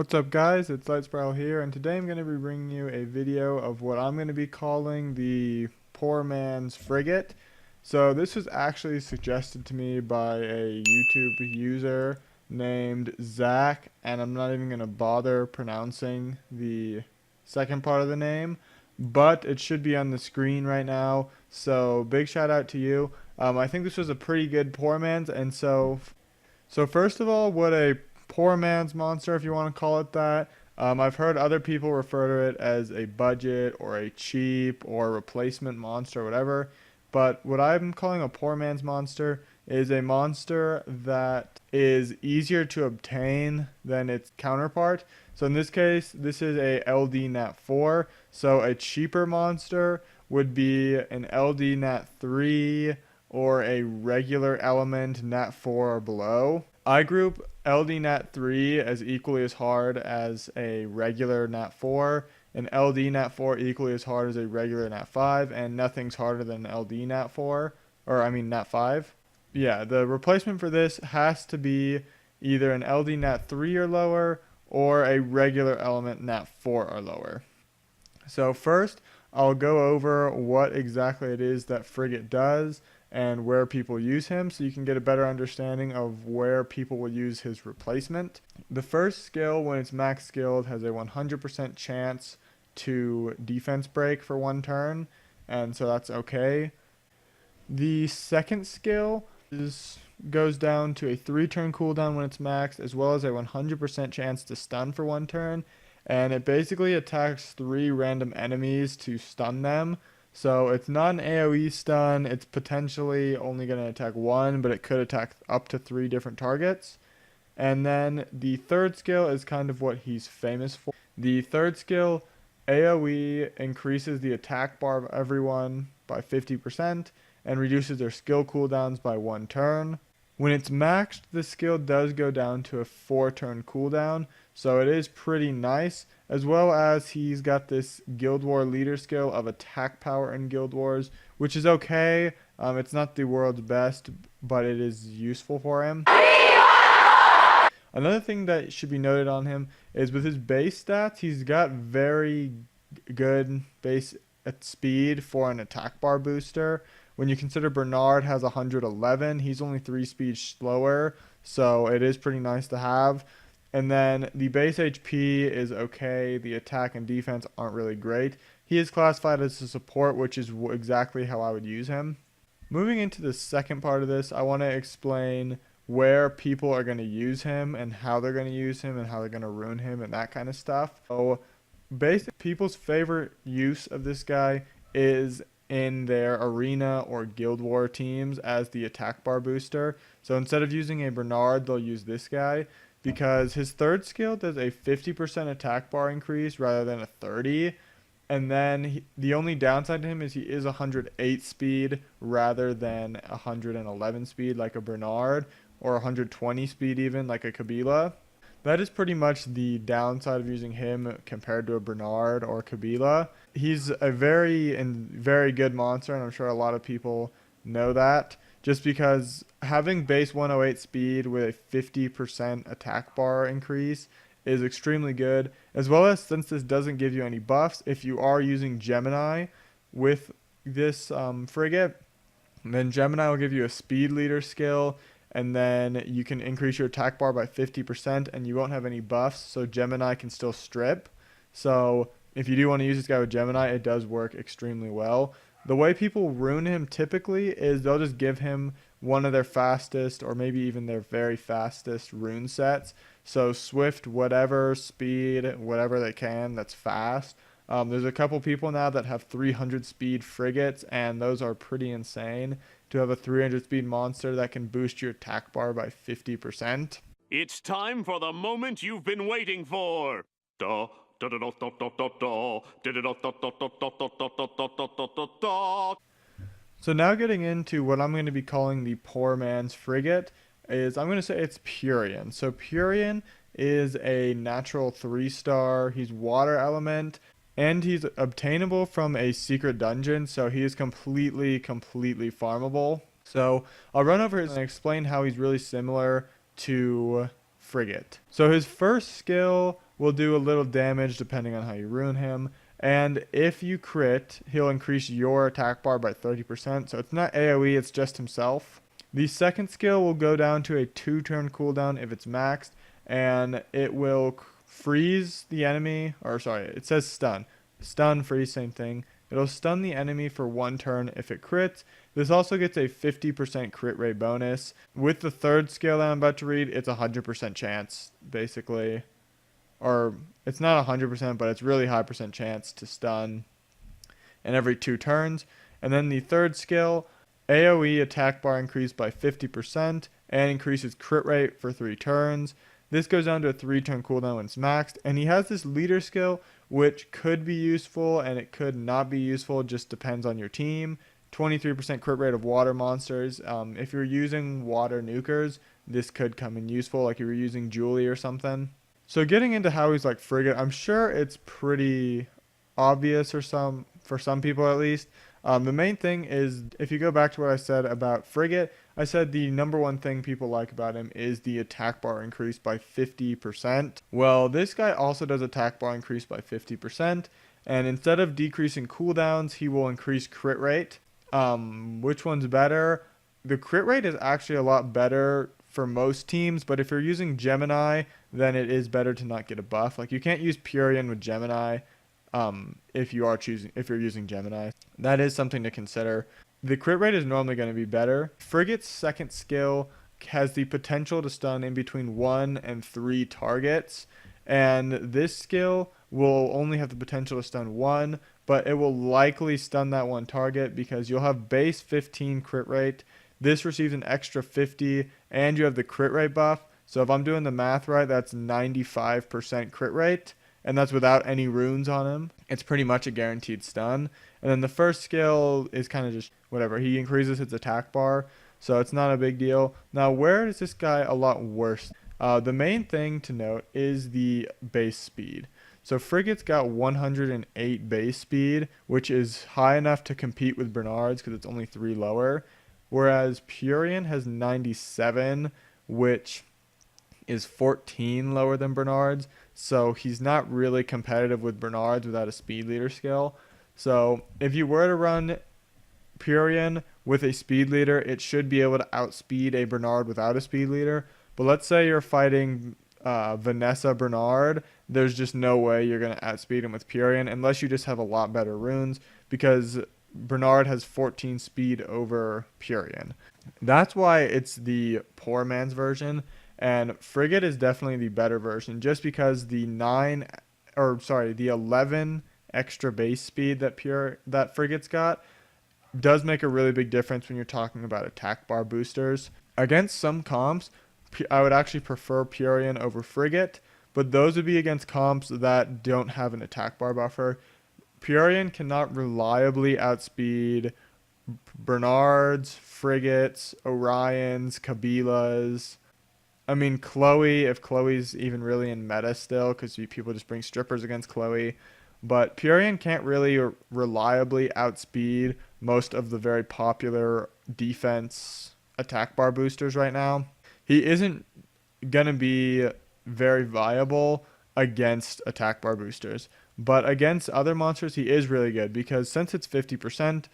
What's up guys, it's Light Spiral here, and today I'm going to be bringing you a video of what I'm going to be calling the poor man's frigate. So this was actually suggested to me by a YouTube user named Zach, and I'm not even going to bother pronouncing the second part of the name, but it should be on the screen right now, so big shout out to you. I think this was a pretty good poor man's, and so first of all, what a poor man's monster, if you want to call it that. I've heard other people refer to it as a budget or a cheap or replacement monster, or whatever. But what I'm calling a poor man's monster is a monster that is easier to obtain than its counterpart. So in this case, this is a LD Nat 4. So a cheaper monster would be an LD Nat 3 or a regular element Nat 4 or below. I group LD Nat 3 as equally as hard as a regular Nat 4, and LD Nat 4 equally as hard as a regular Nat 5, and nothing's harder than LD Nat 4, or I mean Nat 5. Yeah, the replacement for this has to be either an LD Nat 3 or lower, or a regular element Nat 4 or lower. So first, I'll go over what exactly it is that Frigate does and where people use him, so you can get a better understanding of where people will use his replacement. The first skill, when it's max skilled, has a 100% chance to defense break for one turn, and so that's okay. The second skill goes down to a 3-turn cooldown when it's maxed, as well as a 100% chance to stun for one turn, and it basically attacks 3 random enemies to stun them. So it's not an AoE stun, it's potentially only going to attack 1, but it could attack up to 3 different targets. And then the third skill is kind of what he's famous for. The third skill, AoE, increases the attack bar of everyone by 50% and reduces their skill cooldowns by 1 turn. When it's maxed, the skill does go down to a 4-turn cooldown, so it is pretty nice, as well as he's got this Guild War leader skill of attack power in Guild Wars, which is okay. It's not the world's best, but it is useful for him. Another thing that should be noted on him is with his base stats, he's got very good base speed for an attack bar booster. When you consider Bernard has 111, he's only 3 speeds slower, so it is pretty nice to have. And then the base HP is okay, the attack and defense aren't really great. He is classified as a support, which is exactly how I would use him. Moving into the second part of this, I want to explain where people are going to use him and how they're going to use him and how they're going to ruin him and that kind of stuff. So basically, people's favorite use of this guy is in their arena or guild war teams as the attack bar booster. So instead of using a Bernard, they'll use this guy because his third skill does a 50% attack bar increase rather than a 30. And then the only downside to him is he is 108 speed rather than 111 speed like a Bernard, or 120 speed even like a Kabila. That is pretty much the downside of using him compared to a Bernard or Kabila. He's a very good monster, and I'm sure a lot of people know that, just because having base 108 speed with a 50% attack bar increase is extremely good, as well as since this doesn't give you any buffs, if you are using Gemini with this frigate, then Gemini will give you a speed leader skill, and then you can increase your attack bar by 50% and you won't have any buffs, so Gemini can still strip. So if you do want to use this guy with Gemini, it does work extremely well. The way people ruin him typically is they'll just give him one of their fastest or maybe even their very fastest rune sets. So swift, whatever, speed, whatever they can that's fast. There's a couple people now that have 300 speed frigates, and those are pretty insane to have a 300 speed monster that can boost your attack bar by 50%. It's time for the moment you've been waiting for. Da, da, da, da, da, da, da, da, da, da, da, da, da, da, da, da, da, da, da. So now getting into what I'm going to be calling the poor man's frigate is I'm going to say it's Purian. So Purian is a natural 3-star. He's water element, and he's obtainable from a secret dungeon, so he is completely farmable. So I'll run over his and explain how he's really similar to Frigate. So his first skill will do a little damage depending on how you ruin him. And if you crit, he'll increase your attack bar by 30%. So it's not AoE, it's just himself. The second skill will go down to a 2-turn cooldown if it's maxed, and it will freeze the enemy, or sorry, it says stun. Stun, freeze, same thing. It'll stun the enemy for 1 turn if it crits. This also gets a 50% crit rate bonus. With the third skill that I'm about to read, it's a 100% chance, basically. Or it's not 100%, but it's really high percent chance to stun in every 2 turns. And then the third skill, AoE attack bar increased by 50% and increases crit rate for 3 turns. This goes down to a 3-turn cooldown when it's maxed. And he has this leader skill, which could be useful and it could not be useful. It just depends on your team. 23% crit rate of water monsters. If you're using water nukers, this could come in useful, like if you're using Julie or something. So getting into how he's like Frigate, I'm sure it's pretty obvious for some people at least. The main thing is, if you go back to what I said about Frigate, I said the number one thing people like about him is the attack bar increase by 50%. Well, this guy also does attack bar increase by 50%, and instead of decreasing cooldowns, he will increase crit rate. Which one's better? The crit rate is actually a lot better for most teams, but if you're using Gemini, then it is better to not get a buff. Like, you can't use Purian with Gemini. If you're using Gemini, that is something to consider. The crit rate is normally going to be better. Frigate's second skill has the potential to stun in between 1 and 3 targets, and this skill will only have the potential to stun 1, but it will likely stun that 1 target because you'll have base 15 crit rate. This receives an extra 50, and you have the crit rate buff. So if I'm doing the math right, that's 95% crit rate. And that's without any runes on him. It's pretty much a guaranteed stun. And then the first skill is kind of just whatever. He increases his attack bar, so it's not a big deal. Now, where is this guy a lot worse? The main thing to note is the base speed. So Frigate's got 108 base speed, which is high enough to compete with Bernard's because it's only 3 lower. Whereas Purian has 97, which is 14 lower than Bernard's. So he's not really competitive with Bernard's without a speed leader skill. So if you were to run Purian with a speed leader, it should be able to outspeed a Bernard without a speed leader. But let's say you're fighting Vanessa Bernard, there's just no way you're going to outspeed him with Purian unless you just have a lot better runes, because Bernard has 14 speed over Purian. That's why it's the poor man's version. And Frigate is definitely the better version, just because the 11 extra base speed that Frigate's got does make a really big difference when you're talking about attack bar boosters. Against some comps, I would actually prefer Purian over Frigate, but those would be against comps that don't have an attack bar buffer. Purian cannot reliably outspeed Bernards, Frigates, Orions, Kabilas. I mean, Chloe, if Chloe's even really in meta still, because people just bring strippers against Chloe. But Purian can't really reliably outspeed most of the very popular defense attack bar boosters right now. He isn't going to be very viable against attack bar boosters. But against other monsters, he is really good, because since it's 50%,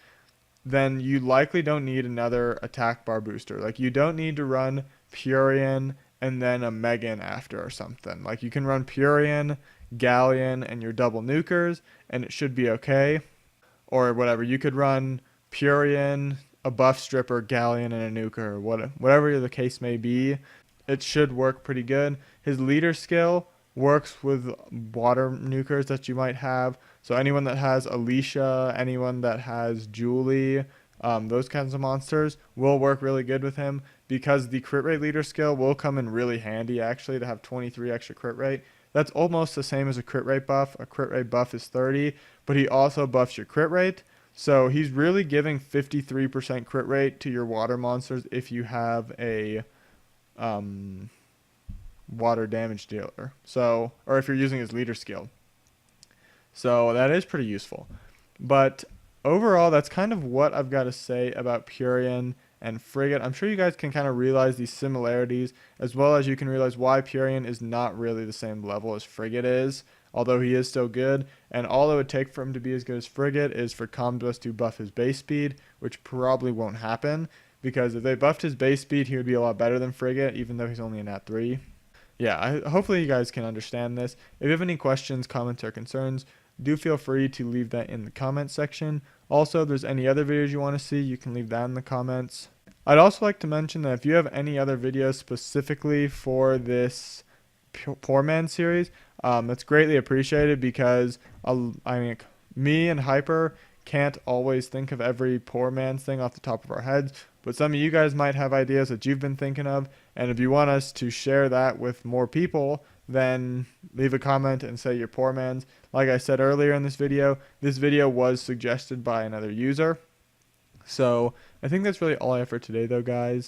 then you likely don't need another attack bar booster. Like, you don't need to run Purian and then a Megan after or something. Like, you can run Purian, Galleon, and your double nukers, and it should be okay. Or whatever. You could run Purian, a buff stripper, Galleon, and a nuker, whatever the case may be. It should work pretty good. His leader skill works with water nukers that you might have. So anyone that has Alicia, anyone that has Julie, those kinds of monsters will work really good with him, because the crit rate leader skill will come in really handy actually to have 23 extra crit rate. That's almost the same as a crit rate buff. A crit rate buff is 30, but he also buffs your crit rate. So he's really giving 53% crit rate to your water monsters if you have a water damage dealer. So, or if you're using his leader skill. So that is pretty useful. But overall, that's kind of what I've got to say about Purian and frigate. I'm sure you guys can kind of realize these similarities, as well as you can realize why purian is not really the same level as frigate is, although he is still good. And all it would take for him to be as good as frigate is for Comdus to buff his base speed, which probably won't happen, because if they buffed his base speed, he would be a lot better than frigate, even though he's only a nat 3. Yeah, hopefully you guys can understand this. If you have any questions, comments, or concerns, do feel free to leave that in the comments section. Also, if there's any other videos you want to see, you can leave that in the comments. I'd also like to mention that if you have any other videos specifically for this Poor Man series, that's greatly appreciated, because I mean, me and Hyper can't always think of every poor man's thing off the top of our heads, but some of you guys might have ideas that you've been thinking of, and if you want us to share that with more people, then leave a comment and say your poor man's. Like I said earlier in this video was suggested by another user. So I think that's really all I have for today though, guys.